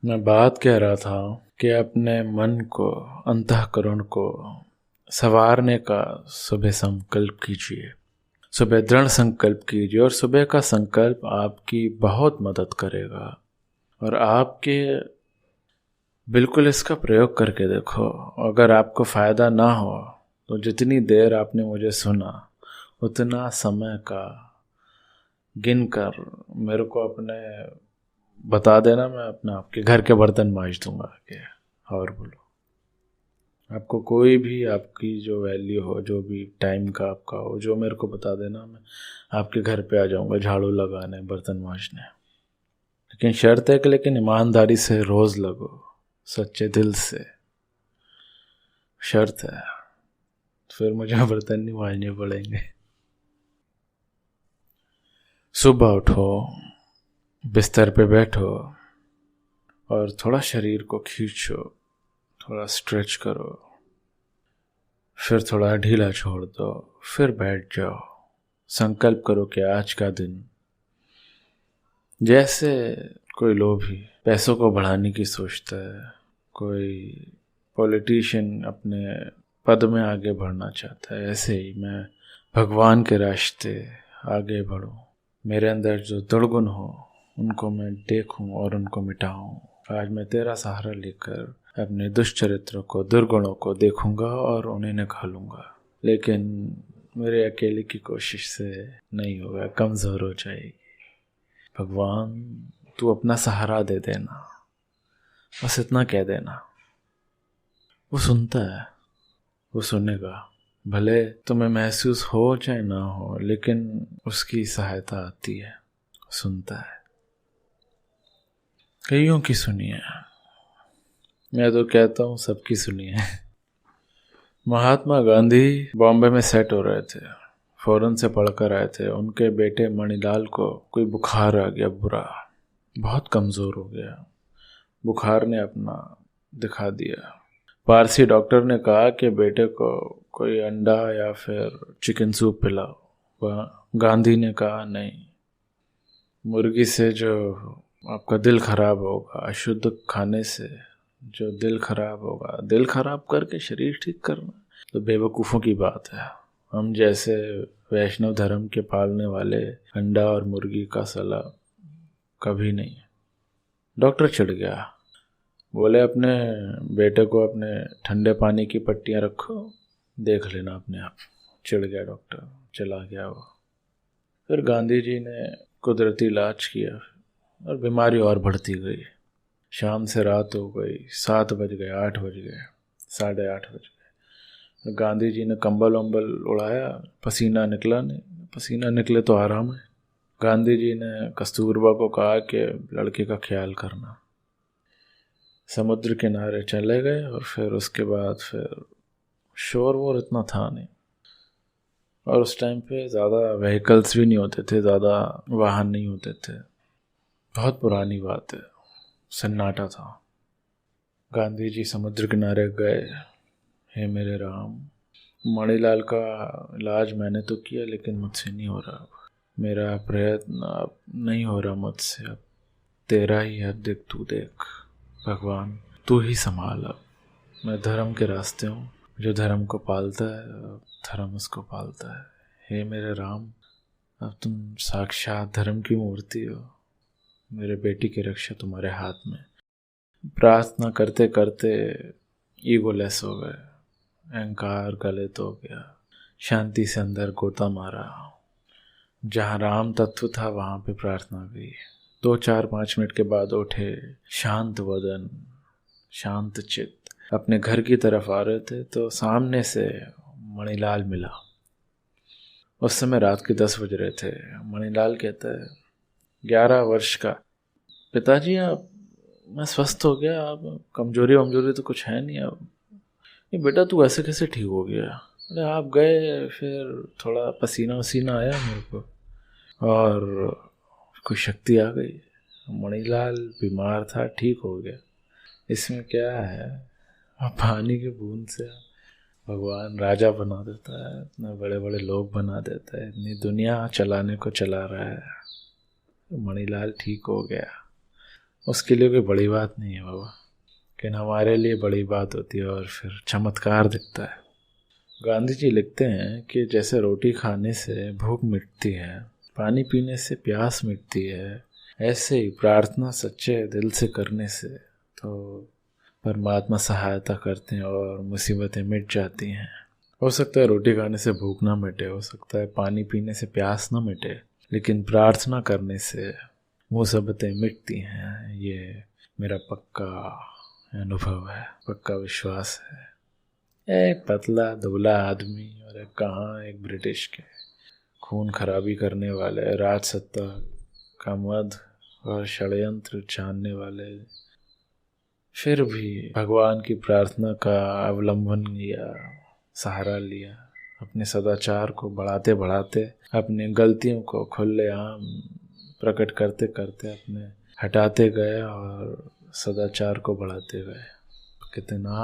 मैं बात कह रहा था कि अपने मन को, अंतःकरण को संवारने का सुबह संकल्प कीजिए। सुबह दृढ़ संकल्प कीजिए और सुबह का संकल्प आपकी बहुत मदद करेगा। और आपके बिल्कुल इसका प्रयोग करके देखो। अगर आपको फ़ायदा ना हो तो जितनी देर आपने मुझे सुना उतना समय का गिन कर मेरे को अपने बता देना। मैं अपना आपके घर के बर्तन मांज दूंगा आके। और बोलो, आपको कोई भी आपकी जो वैल्यू हो, जो भी टाइम का आपका हो, जो मेरे को बता देना, मैं आपके घर पे आ जाऊंगा झाड़ू लगाने, बर्तन मांजने। लेकिन शर्त है कि लेकिन ईमानदारी से रोज़ लगो, सच्चे दिल से। शर्त है, फिर मुझे बर्तन नहीं मांजने पड़ेंगे। सुबह उठो, बिस्तर पे बैठो और थोड़ा शरीर को खींचो, थोड़ा स्ट्रेच करो, फिर थोड़ा ढीला छोड़ दो, फिर बैठ जाओ। संकल्प करो कि आज का दिन, जैसे कोई लोभी पैसों को बढ़ाने की सोचता है, कोई पॉलिटिशियन अपने पद में आगे बढ़ना चाहता है, ऐसे ही मैं भगवान के रास्ते आगे बढ़ूं। मेरे अंदर जो दुर्गुण हो उनको मैं देखूं और उनको मिटाऊं। आज मैं तेरा सहारा लेकर अपने दुष्चरित्रों को, दुर्गुणों को देखूंगा और उन्हें निकालूंगा। लेकिन मेरे अकेले की कोशिश से नहीं होगा, कमज़ोर हो जाएगी। भगवान तू अपना सहारा दे देना, बस इतना कह देना। वो सुनता है, वो सुनेगा। भले तुम्हें महसूस हो चाहे ना हो, लेकिन उसकी सहायता आती है, सुनता है। कईयों की सुनिए, मैं तो कहता हूँ सबकी सुनिए। महात्मा गांधी बॉम्बे में सेट हो रहे थे, फौरन से पढ़कर आए थे। उनके बेटे मणिलाल को कोई बुखार आ गया, बुरा, बहुत कमज़ोर हो गया। बुखार ने अपना दिखा दिया। पारसी डॉक्टर ने कहा कि बेटे को कोई अंडा या फिर चिकन सूप पिलाओ। गांधी ने कहा नहीं, मुर्गी से जो आपका दिल खराब होगा, अशुद्ध खाने से जो दिल खराब होगा, दिल खराब करके शरीर ठीक करना तो बेवकूफ़ों की बात है। हम जैसे वैष्णव धर्म के पालने वाले अंडा और मुर्गी का सलाह कभी नहीं। डॉक्टर चिढ़ गया, बोले अपने बेटे को अपने ठंडे पानी की पट्टियाँ रखो, देख लेना अपने आप। चिढ़ गया डॉक्टर, चला गया वो। फिर गांधी जी ने कुदरती इलाज किया और बीमारी और बढ़ती गई। शाम से रात हो गई, 7 बज गए, 8 बज गए, 8:30 बज गए। गांधी जी ने कंबल वम्बल उड़ाया, पसीना निकला नहीं। पसीना निकले तो आराम है। गांधी जी ने कस्तूरबा को कहा कि लड़के का ख्याल करना। समुद्र किनारे चले गए और फिर उसके बाद फिर शोर वोर इतना था नहीं। और उस टाइम पे ज़्यादा व्हीकल्स भी नहीं होते थे, ज़्यादा वाहन नहीं होते थे। बहुत पुरानी बात है, सन्नाटा था। गांधी जी समुद्र किनारे गए। हे मेरे राम, मणिलाल का इलाज मैंने तो किया लेकिन मुझसे नहीं हो रहा। मेरा प्रयत्न अब नहीं हो रहा मुझसे, अब तेरा ही है। देख, तू देख भगवान, तू ही संभाल। अब मैं धर्म के रास्ते हूँ, जो धर्म को पालता है धर्म उसको पालता है। हे मेरे राम, अब तुम साक्षात धर्म की मूर्ति हो। मेरे बेटी की रक्षा तुम्हारे हाथ में। प्रार्थना करते करते ईगोलेस हो गए, अहंकार गलित हो गया। शांति से अंदर गोता मारा। जहाँ राम तत्व था वहाँ पे प्रार्थना गई। 2-4-5 मिनट के बाद उठे, शांत वदन, शांत चित्त, अपने घर की तरफ आ रहे थे तो सामने से मणिलाल मिला। उस समय रात के 10 बज रहे थे। मणिलाल कहता है, 11 वर्ष का, पिताजी आप, मैं स्वस्थ हो गया, आप कमजोरी वमजोरी तो कुछ है नहीं। अब ये बेटा तू ऐसे कैसे ठीक हो गया? अरे आप गए, फिर थोड़ा पसीना वसीना आया मेरे को और कुछ शक्ति आ गई। मणिलाल बीमार था, ठीक हो गया। इसमें क्या है, पानी के बूंद से भगवान राजा बना देता है, इतने बड़े बड़े लोग बना देता है, इतनी दुनिया चलाने को चला रहा है। मणिलाल ठीक हो गया। उसके लिए कोई बड़ी बात नहीं है बाबा, लेकिन हमारे लिए बड़ी बात होती है और फिर चमत्कार दिखता है। गांधी जी लिखते हैं कि जैसे रोटी खाने से भूख मिटती है, पानी पीने से प्यास मिटती है, ऐसे ही प्रार्थना सच्चे दिल से करने से तो परमात्मा सहायता करते हैं और मुसीबतें मिट जाती हैं। हो सकता है रोटी खाने से भूख ना मिटे, हो सकता है पानी पीने से प्यास ना मिटे, लेकिन प्रार्थना करने से मुसीबतें मिटती हैं। ये मेरा पक्का अनुभव है, पक्का विश्वास है। एक पतला दुबला आदमी और एक कहाँ एक ब्रिटिश के खून खराबी करने वाले, राजसत्ता का मद और षड्यंत्र जानने वाले, फिर भी भगवान की प्रार्थना का अवलंबन लिया, सहारा लिया, अपने सदाचार को बढ़ाते बढ़ाते अपनी गलतियों को खुलेआम प्रकट करते करते अपने हटाते गए और सदाचार को बढ़ाते गए। कितना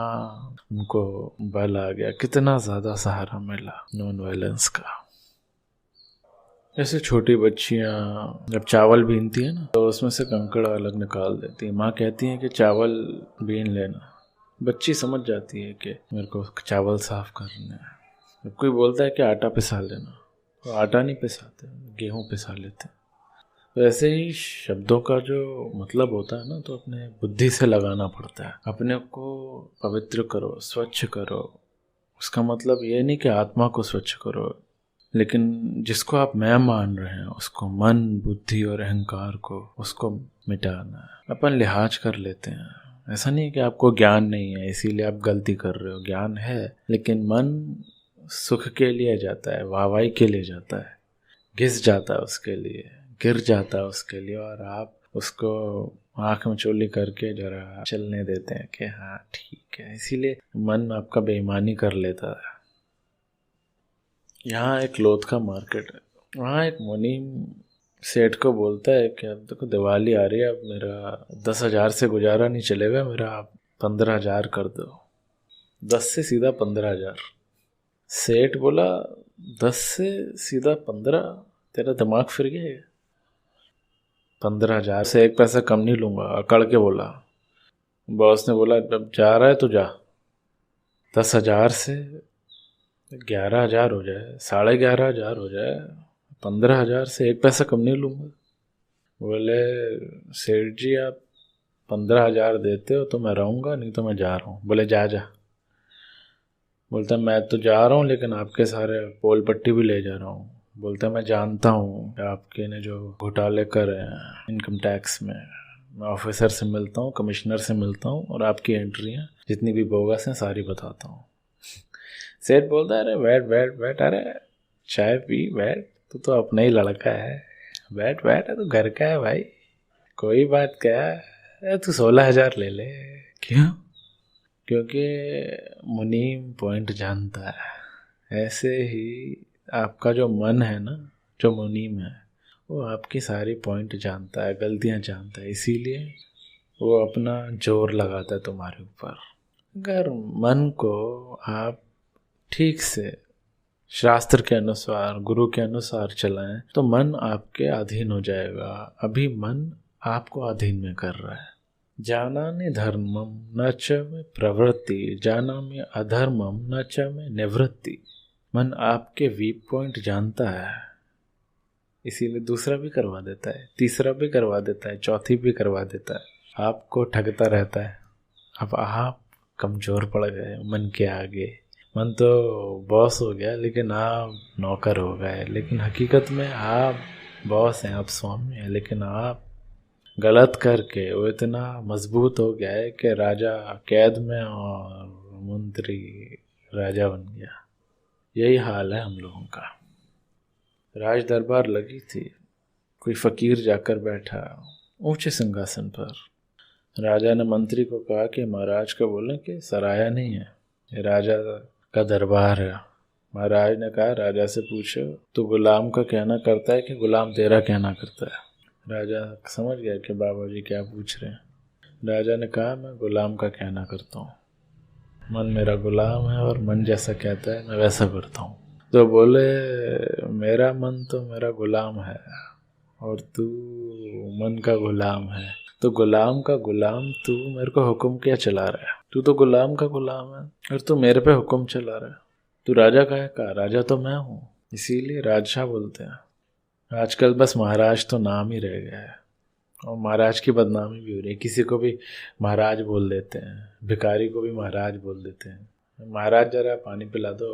उनको बल आ गया, कितना ज़्यादा सहारा मिला नॉन वायलेंस का। जैसे छोटी बच्चियाँ जब चावल बीनती है ना, तो उसमें से कंकड़ अलग निकाल देती है। माँ कहती है कि चावल बीन लेना, बच्ची समझ जाती है कि मेरे को चावल साफ करना है। जब कोई बोलता है कि आटा पिसा लेना, तो आटा नहीं पिसाते, गेहूँ पिसा लेते हैं। तो ऐसे ही शब्दों का जो मतलब होता है ना, तो अपने बुद्धि से लगाना पड़ता है। अपने को पवित्र करो, स्वच्छ करो। उसका मतलब ये नहीं कि आत्मा को स्वच्छ करो, लेकिन जिसको आप मैं मान रहे हैं उसको, मन बुद्धि और अहंकार को, उसको मिटाना है। अपन लिहाज कर लेते हैं। ऐसा नहीं है कि आपको ज्ञान नहीं है इसीलिए आप गलती कर रहे हो, ज्ञान है, लेकिन मन सुख के लिए जाता है, वाहवाही के लिए जाता है, घिस जाता है उसके लिए, गिर जाता है उसके लिए, और आप उसको आँख में चोली करके जरा चलने देते हैं कि हाँ ठीक है। इसीलिए मन आपका बेईमानी कर लेता है। यहाँ एक क्लोथ का मार्केट है, वहाँ एक मुनीम सेठ को बोलता है कि अब देखो दिवाली आ रही है, अब मेरा 10,000 से गुजारा नहीं चलेगा, मेरा आप 15,000 कर दो। 10 से सीधा 15,000। सेठ बोला 10 से सीधा 15, तेरा दिमाग फिर गया है? 15,000 से एक पैसा कम नहीं लूँगा, अकड़ के बोला। बॉस ने बोला अब जा रहा है तो जा, 10,000 से 11,000 हो जाए, 11,500 हो जाए, 15,000 से एक पैसा कम नहीं लूँगा। बोले सेठ जी आप 15,000 देते हो तो मैं रहूँगा, नहीं तो मैं जा रहा हूँ। बोले जा जा। बोलता मैं तो जा रहा हूँ लेकिन आपके सारे पोल पट्टी भी ले जा रहा हूँ। बोलता मैं जानता हूँ कि आपके ने जो घोटाले करे हैं इनकम टैक्स में, मैं ऑफिसर से मिलता हूँ, कमिश्नर से मिलता हूँ, और आपकी एंट्रियाँ जितनी भी बोगस हैं सारी बताता हूँ। सेठ बोलता है अरे बैठ बैठ बैठ, अरे चाय पी, बैठ, तू तो अपना ही लड़का है, बैठ बैठ, तू घर का है भाई, कोई बात क्या है, तू 16,000 ले ले। क्यों? क्योंकि मुनीम पॉइंट जानता है। ऐसे ही आपका जो मन है ना, जो मुनीम है, वो आपकी सारी पॉइंट जानता है, गलतियां जानता है, इसीलिए वो अपना जोर लगाता है तुम्हारे ऊपर। अगर मन को आप ठीक से शास्त्र के अनुसार, गुरु के अनुसार चलाएं तो मन आपके अधीन हो जाएगा। अभी मन आपको अधीन में कर रहा है। जानामि धर्मम न च में प्रवृत्ति, जानामि अधर्मम न च में निवृत्ति। मन आपके वीक पॉइंट जानता है, इसीलिए दूसरा भी करवा देता है, तीसरा भी करवा देता है, चौथी भी करवा देता है, आपको ठगता रहता है। अब आप कमज़ोर पड़ गए मन के आगे। मन तो बॉस हो गया लेकिन आप नौकर हो गए, लेकिन हकीकत में आप बॉस हैं, आप स्वामी हैं, लेकिन आप गलत करके वो इतना मजबूत हो गया है कि राजा कैद में और मंत्री राजा बन गया। यही हाल है हम लोगों का। राज दरबार लगी थी, कोई फकीर जाकर बैठा ऊंचे सिंहासन पर। राजा ने मंत्री को कहा कि महाराज को बोलें कि सराया नहीं है, ये राजा का दरबार है। महाराज ने कहा राजा से पूछो तो गुलाम का कहना करता है कि गुलाम तेरा कहना करता है। राजा समझ गया कि बाबा जी क्या पूछ रहे हैं। राजा ने कहा मैं गुलाम का कहना करता हूँ, मन मेरा गुलाम है और मन जैसा कहता है मैं वैसा करता हूँ। तो बोले मेरा मन तो मेरा गुलाम है और तू मन का गुलाम है, तो गुलाम का गुलाम तू मेरे को हुक्म क्या चला रहा है? तू तो गुलाम का गुलाम है और तू मेरे पे हुक्म चला रहा है। तू राजा का है का? राजा तो मैं हूँ, इसीलिए राजशाह बोलते हैं। आजकल बस महाराज तो नाम ही रह गया है और महाराज की बदनामी भी हो रही है। किसी को भी महाराज बोल देते हैं, भिखारी को भी महाराज बोल देते हैं। महाराज जरा पानी पिला दो,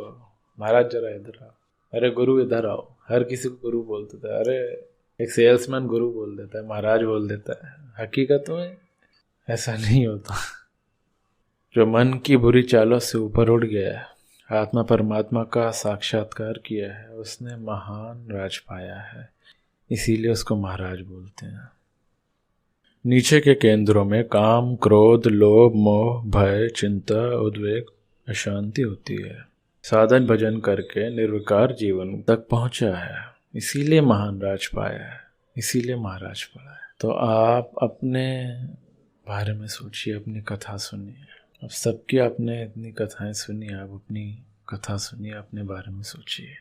महाराज जरा इधर आओ, अरे गुरु इधर आओ। हर किसी को गुरु बोल देता है। अरे एक सेल्समैन गुरु बोल देता है, महाराज बोल देता है। हकीकत में ऐसा नहीं होता। जो मन की बुरी चालों से ऊपर उठ गया है, आत्मा परमात्मा का साक्षात्कार किया है, उसने महान राज पाया है, इसीलिए उसको महाराज बोलते हैं। नीचे के केंद्रों में काम, क्रोध, लोभ, मोह, भय, चिंता, उद्वेग, अशांति होती है। साधन भजन करके निर्विकार जीवन तक पहुंचा है, इसीलिए महान राज पाया है, इसीलिए महाराज पड़ा है। तो आप अपने बारे में सोचिए, अपनी कथा सुनिए। अब सबकी आपने इतनी कथाएं सुनी, आप अपनी कथा सुनिए, अपने बारे में सोचिए।